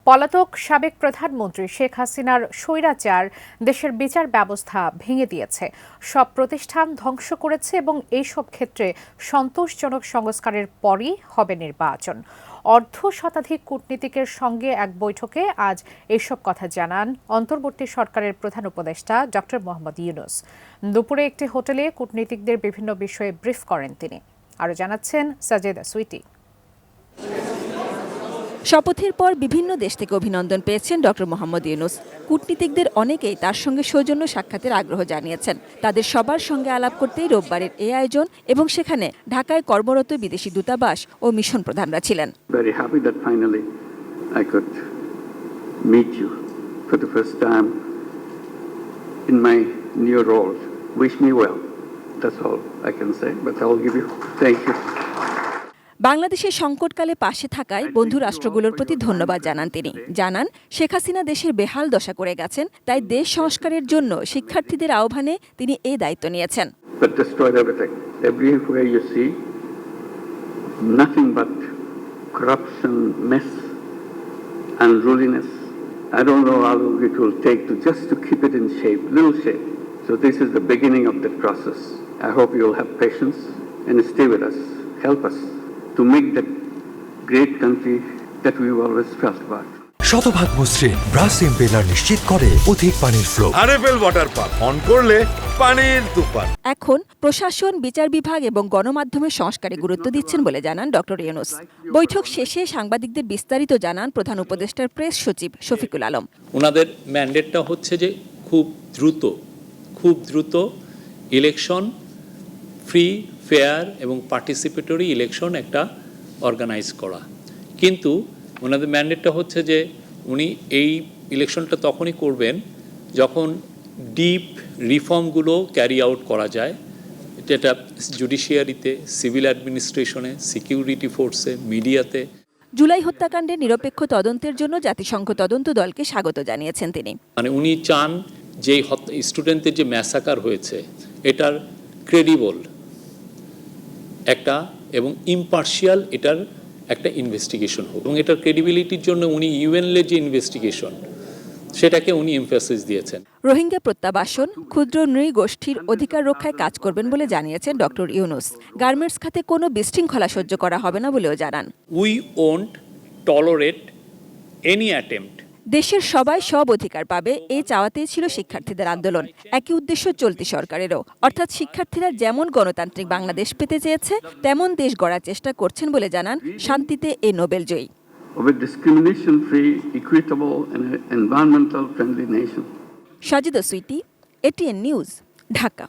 পলাতক সাবেক প্রধানমন্ত্রী শেখ হাসিনার স্বৈরাচার দেশের বিচার ব্যবস্থা ভেঙে দিয়েছে, সব প্রতিষ্ঠান ধ্বংস করেছে এবং এইসব ক্ষেত্রে সন্তোষজনক সংস্কারের পরই হবে নির্বাচন। অর্ধ শতাধিক কূটনীতিকের সঙ্গে এক বৈঠকে আজ এসব কথা জানান অন্তর্বর্তী সরকারের প্রধান উপদেষ্টা ডক্টর মোহাম্মদ ইউনূস। দুপুরে একটি হোটেলে কূটনীতিকদের বিভিন্ন বিষয়ে ব্রিফ করেন তিনি। আরও জানাচ্ছেন সাজেদা সুইটি। শপথের পর বিভিন্ন দেশ থেকে অভিনন্দন পেয়েছেন ডক্টর মোহাম্মদ ইউনূস। কূটনীতিকদের অনেকেই তার সঙ্গে সৌজন্য সাক্ষাতের আগ্রহ জানিয়েছেন। তাদের সবার সঙ্গে আলাপ করতেই রোববারের এই আয়োজন এবং সেখানে ঢাকায় কর্মরত বিদেশি দূতাবাস ও মিশন প্রধানরা ছিলেন। Very happy that finally I could meet you for the first time in my new role. Wish me well. That's all I can say, but I'll give you thank you. বাংলাদেশের সংকটকালে পাশে থাকায় বন্ধু রাষ্ট্রগুলোর প্রতি ধন্যবাদ জানান তিনি। জানান, শেখ হাসিনা দেশের বেহাল দশা করে গেছেন, তাই দেশ সংস্কারের জন্য শিক্ষার্থীদের আহ্বানে তিনি এই দায়িত্ব নিয়েছেন। But destroyed everything. Everywhere you see nothing but corruption, mess, unruliness. I don't know how long it will take to keep it in shape, little shape. So this is the beginning of the process. I hope you will have patience and stay with us, help us to make that great country that we've always felt about. শতভাগ মসৃণ brush impeller নিশ্চিত করে অধিক পানির flow. RFL water pump on করলে পানির তুফান। এখন প্রশাসন, বিচার বিভাগ এবং গণমাধ্যমের সংস্কারে গুরুত্ব দিচ্ছেন বলে জানান ডক্টর ইউনূস। বৈঠক শেষে সাংবাদিকদের বিস্তারিত জানান প্রধান উপদেষ্টার প্রেস সচিব শফিকুল আলম। ওনাদের ম্যান্ডেটটা হচ্ছে যে খুব দ্রুত ইলেকশন, ফ্রি, ফেয়ার এবং পার্টিসিপেটরি ইলেকশন একটা অর্গানাইজ করা। কিন্তু ওনাদের ম্যান্ডেটটা হচ্ছে যে উনি এই ইলেকশনটা তখনই করবেন যখন ডিপ রিফর্মগুলো ক্যারি আউট করা যায়, যেটা জুডিশিয়ারিতে, সিভিল অ্যাডমিনিস্ট্রেশনে, সিকিউরিটি ফোর্সে, মিডিয়াতে। জুলাই হত্যাকাণ্ডের নিরপেক্ষ তদন্তের জন্য জাতিসংঘ তদন্ত দলকে স্বাগত জানিয়েছেন তিনি। মানে উনি চান যে স্টুডেন্টদের যে ম্যাসাকার হয়েছে এটার ক্রেডিবল একটা এবং ইম্পার্শিয়াল এটার একটা ইনভেস্টিগেশন হোক, এবং এটার ক্রেডিবিলিটির জন্য উনি ইউএনএর যে ইনভেস্টিগেশন সেটাকে উনি এমফাসিস দিয়েছেন। রোহিঙ্গা প্রত্যাবাসন, ক্ষুদ্র নৃগোষ্ঠীর অধিকার রক্ষায় কাজ করবেন বলে জানিয়েছেন ডক্টর ইউনূস। গার্মেন্টস খাতে কোনো বিশৃঙ্খলা সহ্য করা হবে না বলেও জানান। We won't tolerate any attempt. দেশের সবাই সব অধিকার পাবে, এই চাওয়াতেই ছিল শিক্ষার্থীদের আন্দোলন। একই উদ্দেশ্য চলতি সরকারেরও, অর্থাৎ শিক্ষার্থীরা যেমন গণতান্ত্রিক বাংলাদেশ পেতে চেয়েছে তেমন দেশ গড়ার চেষ্টা করছেন বলে জানান শান্তিতে এই নোবেল জয়ী। Environmental friendly nation. Sajeda Sweety, ATN News, Dhaka.